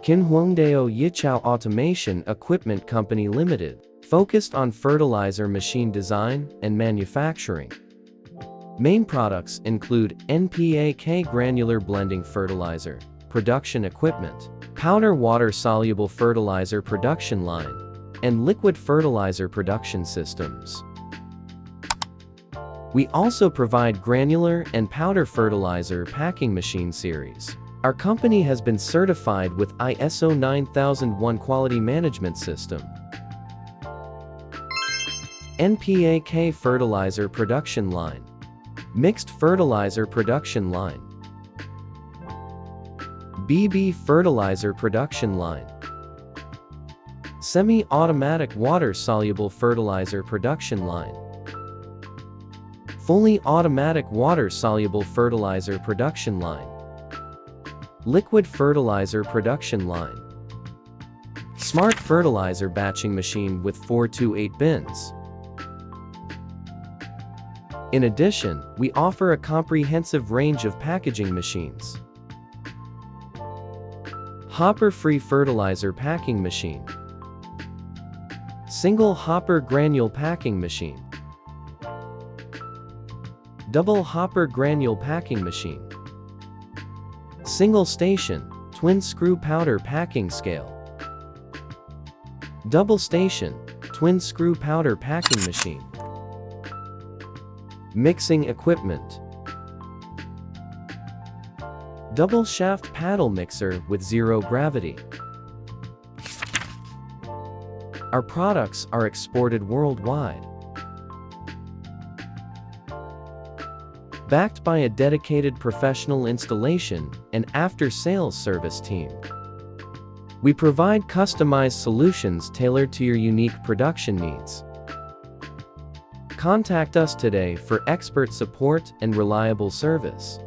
Kinhuangdao Yichao Automation Equipment Company Limited, focused on fertilizer machine design and manufacturing. Main products include NPK granular blending fertilizer, production equipment, powder water-soluble fertilizer production line, and liquid fertilizer production systems. We also provide granular and powder fertilizer packing machine series. Our company has been certified with ISO 9001 quality management system. NPK fertilizer production line, mixed fertilizer production line, BB fertilizer production line, semi-automatic water-soluble fertilizer production line, fully automatic water-soluble fertilizer production line, liquid fertilizer production line, smart fertilizer batching machine with 4 to 8 bins. In addition, we offer a comprehensive range of packaging machines. Hopper-free fertilizer packing machine, single hopper granule packing machine, double hopper granule packing machine, single station, twin screw powder packing scale, double station, twin screw powder packing machine, mixing equipment, double shaft paddle mixer with zero gravity. Our products are exported worldwide. Backed by a dedicated professional installation and after-sales service team. We provide customized solutions tailored to your unique production needs. Contact us today for expert support and reliable service.